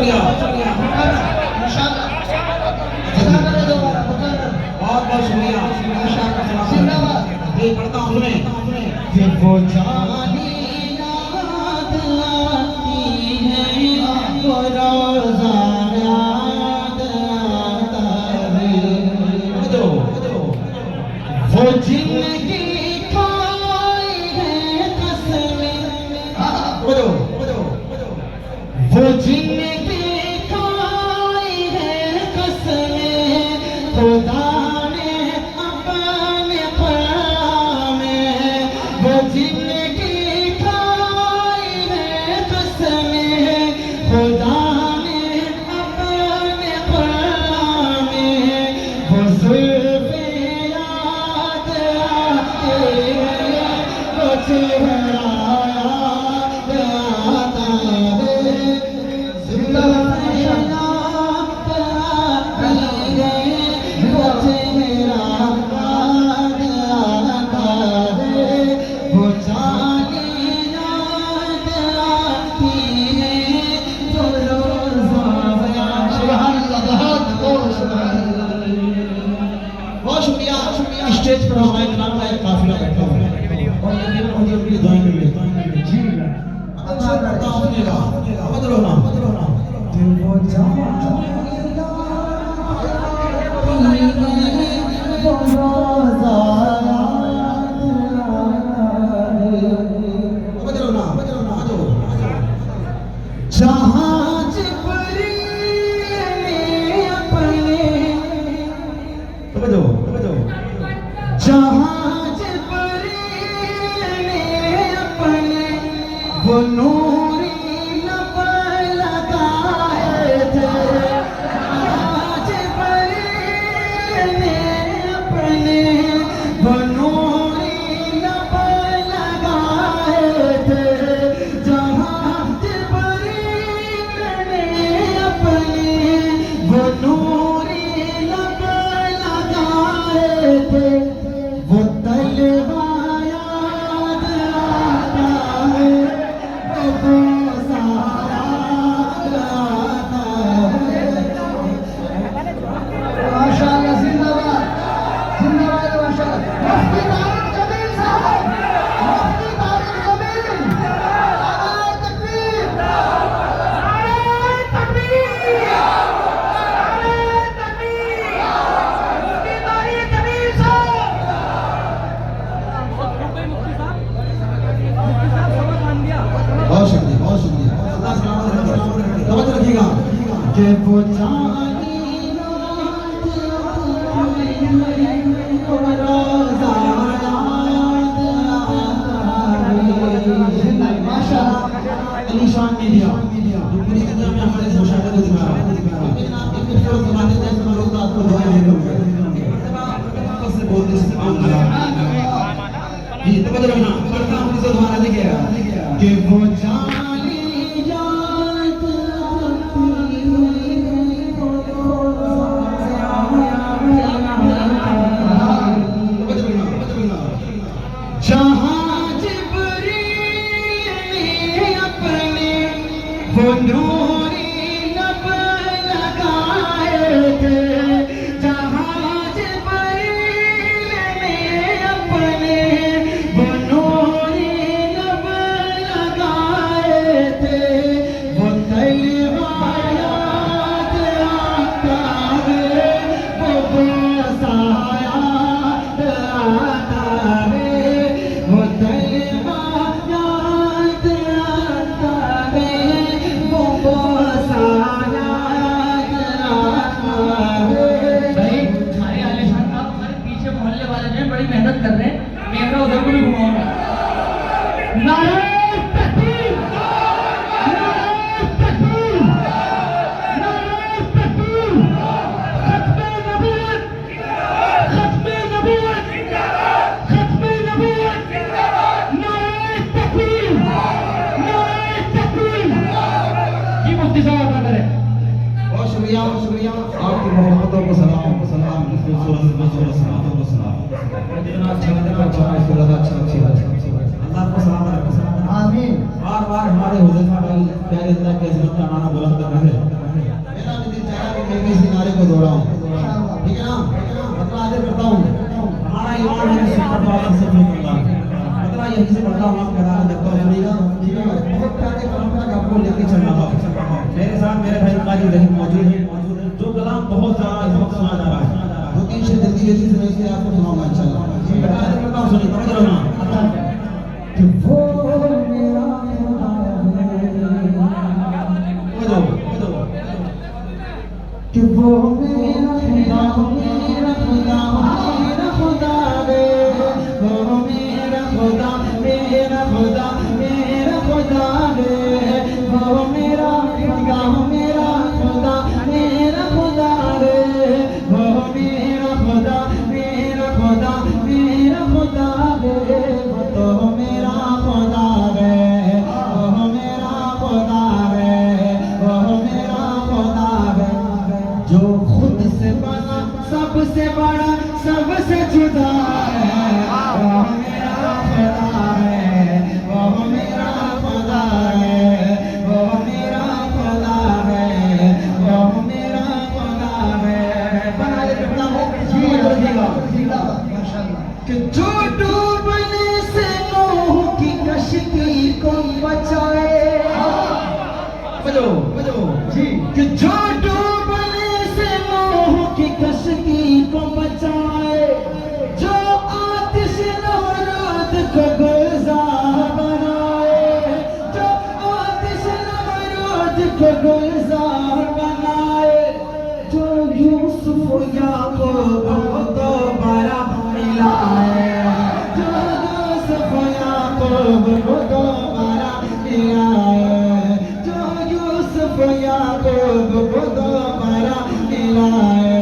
शुक्रिया इंशाल्लाह बहुत बहुत शुक्रिया जिंदाबाद। ये पढ़ता हूँ सुने कि वो जानी याद आती है वो रोज़ा याद आता है वो जिंदगी खाई है कसमें वो जिंदगी खाई है कसमें खुदा ने अपने क़ुरान में वो जिंदगी खाई है कसमें खुदा ने अपने क़ुरान में वो ज़ुल्फ़े याद आती है वो चेहरा याद आता है स्टेज पर हमारे नाम का एक काफिला बैठा हुआ है और यकीनन मुझे उनकी दुआएं मिल रही जी अच्छा करता हूं सुनिएगा बदलो ना दिल वो जाना वो रोज़ा बदलो ना जहां जिब्रील ने अपने जहां जिब्रील ने अपने वो नूरी लब लगाए थे जहां जिब्रील ने अपने वो नूरी लब लगाए थे जहां जिब्रील ने अपने वो नूरी लब लगाए थे वो तलवा याद आता है वो बोसा याद आता है माशाअल्लाह जिंदाबाद जिंदाबाद माशाअल्लाह मुफ्ती तारिक जमील साहब मुफ्ती तारिक जमील नारे तकबीर नारे तकबीर नारे तकबीर मुफ्ती तारिक जमील साहब बहुत शुक्रिया अल्लाह सलामत रखे तवज्जो रखिएगा कि वो जानी याद वो रोज़ा याद आता है माशाअल्लाह अलीशान मीडिया जो पूरी दुनिया में हमारे मुशाहिदे को दिखा रहा है लेकिन आप एक फिर जमाने जैसे लोग आपको दुआएं दे रहे होंगे से बोलते से काम लगा जी तवज्जो रखना करता हूं इसे दोबारा देखिएगा कि वो जानी याद आती है वो रोज़ा याद आता है जहां जिब्रील ने अपने वो नूरी लब लगाए थे जहां जिब्रील ने अपने वो नूरी लब लगाए थे वो तलवा याद आता है वो बोसा याद आता है वो तलवा याद आता है वो बोसा याद आता है भाई हमारे आलिशान साहब हमारे पीछे मोहल्ले वाले जो हैं बड़ी मेहनत कर रहे हैं मेरा उधर को भी घुमाऊंगा नारे तकबीर नारे तकबीर नारे तकबीर खत्मे नबूवत खत्मे नबूवत खत्मे नबूवत नारे तकबीर जी मुफ्ती साहब अदा करें बहुत शुक्रिया आपकी मोहब्बतों को सलाम खूबसूरत सलामतों को सलाम इतना अच्छा सूरत अच्छा अल्लाह को सलामत रखे आमीन बार बार हमारे हुज़ैफा भाई प्यारे अल्लाह के इज़्ज़त का नारा बुलंद कर रहे हैं मेरा भी दिल चाहा कि मैं भी इस नारे को दोहराऊं, ठीक है ना? मतलब आगे करता हूँ, हमारा ईमान है सुन्नत वाला से फिर करना, मतलब यही से करता हूँ, आपका नारा देखता हूँ, सुनिएगा, ठीक है? बहुत प्यारे कलाम का आपको लेके चल रहा हूँ। मेरे साथ मेरे भाई काजी रहीम मौजूद है, जो कलाम बहुत ज़्यादा इस वक्त सुना जा रहा है, 2-3 शेर जल्दी जल्दी से मैं इसलिए आपको सुनाऊंगा इंशाल्लाह। आगे करता हूँ, सुनिए, समझ रहे हो ना? कि वो मेरा खुदा है, कि वो मेरा खुदा, मेरा खुदा रे, वो मेरा खुदा, मेरा खुदा, मेरा खुदा रे, वो मेरा खुदा, मेरा खुदा, मेरा खुदा रे, वो मेरा खुदा, मेरा खुदा, मेरा खुदा रे, वो तो मेरा खुदा रे, वो मेरा खुदा रे, वो मेरा खुदा रे, जो खुद से बना, सबसे बड़ा, सबसे जुदा है, वो मेरा खुदा है, वो मेरा खुदा है, वो मेरा खुदा है, वो मेरा खुदा है। बना ले अपना हो जी रखिएगा कि जो डूबने से नूह की कश्ती को बचाए, बजो बजो जी, कि जो डूबने से नूह की कश्ती को बचाए, जो आतिश नमरूद को गुलजार बनाए, जो आतिश नमरूद को गुलजार बनाए, जो यूसुफ याकूब को दोबारा मिलाए, जो यूसुफ याकूब को दोबारा मिलाए, जो यूसुफ याकूब को दोबारा मिलाए,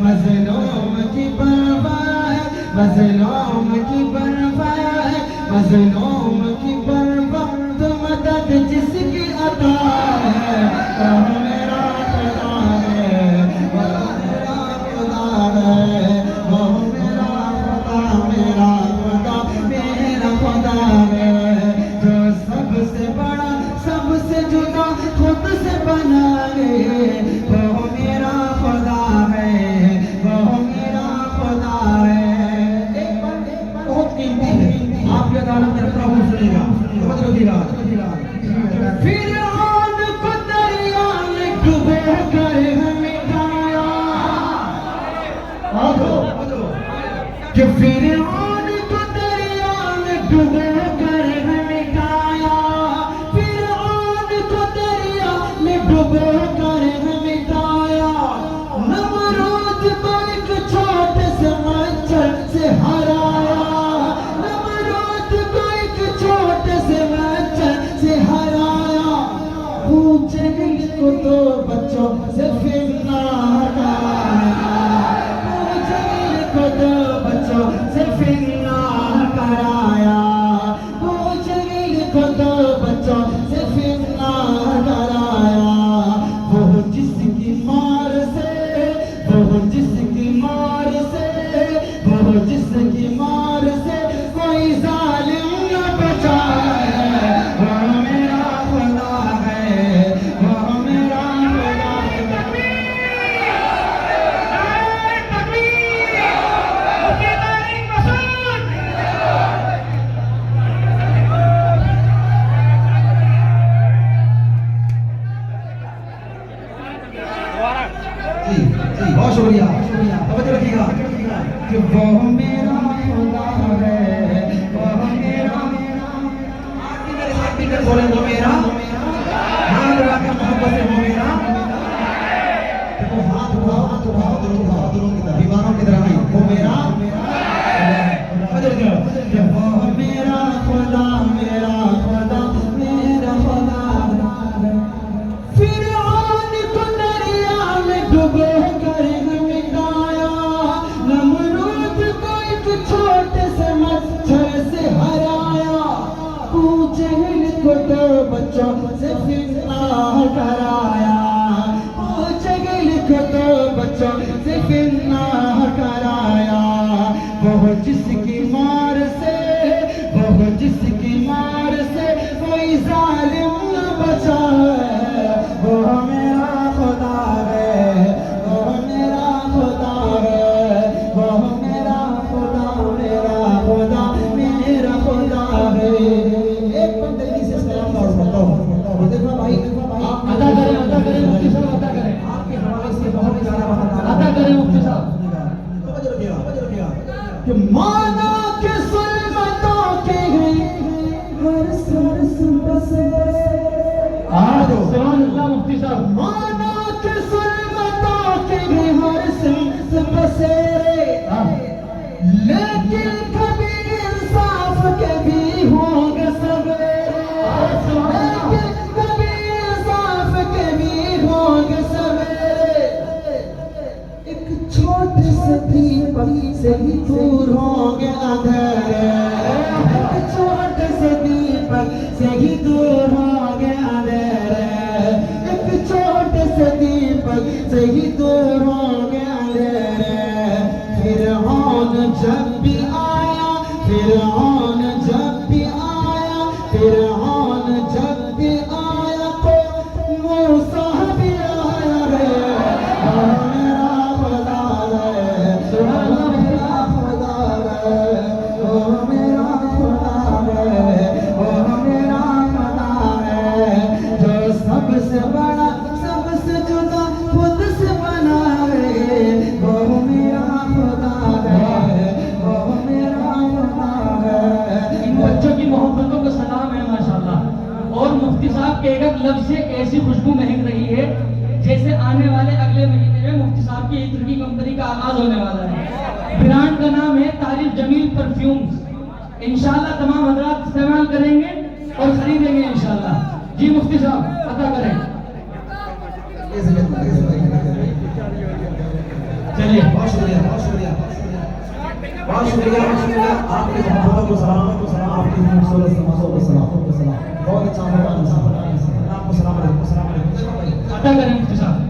मज़लूम की परवाह है, मज़लूम की परवाह है, मज़लूम की परवाह, तो मदद जिसकी अता है, वो मेरा खुदा है, वो मेरा खुदा है, वो मेरा खुदा, मेरा खुदा, मेरा खुदा है, जो सबसे बड़ा, सबसे जुदा, खुद से बना है, वो मेरा खुदा है, वो मेरा खुदा है। एक बार बहुत कीमती है, आप ये गाना मेरे प्रभु सुनेगा, समझ रखिएगा। फिरौन को दरिया में डुबो कर मिटाया, कि फिरौन को दरिया में डुबो कर मिटाया, फिरौन को दरिया में डुबो कर मिटाया, नमरूद को एक छोटे से मच्छर से हराया, नमरूद को एक छोटे से मच्छर से हराया, पूछे को तो बच्चों से फिरना हटाया, पूछे को तो बच्चों से फिरना कराया, पूछे को तो बच्चों से फिरना कराया, वो जिसकी मार से, वो जिसकी मार से, वो जिसकी मार से कोई जालिम न बचाए, वो मेरा खुदा है, वो मेरा खुदा है। जी जी, बहुत शुक्रिया, समझ रखिएगा कि वो मेरा खुदा है, वो मेरा, आपकी मेरे साथ भी कर बोले, वो मेरा, हाथ उठा के मोहब्बत से वो मेरा, देखो हाथ उठाओ, हाथ उठाओ, दिलों की तरफ, दीवारों की तरफ नहीं, वो मेरा, समझ रखिएगा कि वो मेरा खुदा, मेरा खुदा, मेरा खुदा। फिरौन को दरिया में डुबो कर मिटाया, नमरूद को एक छोटे से मच्छर से हराया, पूछे को तो बच्चों से फिरना कराया, पूछे को तो बच्चों से फिरना कराया, वो जिसकी मार से, वो जिसकी मार से कोई जालिम न बचाए, वो मेरा कि माना के सुलमतों के हर सांस बसे सुभान अल्लाह मुफ्ती साहब। माना के सुलमतों के हर सांस बसे लेकिन कभी इंसाफ के भी होंगे सवेरे लेकिन कभी इंसाफ के भी होंगे सवेरे एक छोटे से दीपक से ही दूर होंगे अंधेरे एक छोटे से दीपक से ही दूर होंगे अंधेरे एक छोटे से दीपक से ही दूर होंगे अंधेरे फिरौन जब भी आया फिरौन जब भी आया फिरौन जब भी आया तो मूसा भी आया रे ओ मेरा खुदा रे ओ मेरा खुदा रे ओ मेरा खुदा रे ओ मेरा खुदा रे जो सबसे बड़ा सबसे जुदा खुद से बना रे ओ मेरा खुदा रे ओ मेरा खुदा रे। इन बच्चों की मोहब्बतों को सलाम है माशाल्लाह। और मुफ्ती साहब के एक एक लफ्ज से ऐसी खुशबू महक रही है जैसे आने वाले अगले महीने में मुफ्ती साहब की इत्र की कंपनी का आगाज होने वाला है। ब्रांड का नाम है तारिफ जमील परफ्यूम्स। इंशाल्लाह तमाम हजरात इस्तेमाल करेंगे और खरीदेंगे इंशाल्लाह। जी मुफ्ती साहब पता करें। चलिए बहुत शुक्रिया बहुत शुक्रिया बहुत शुक्रिया बहुत शुक्रिया आपकी मोहब्बतों को सलाम आपकी खूबसूरत समासों को सलाम बहुत अच्छा आपको सलाम पता करें मुफ्ती साहब।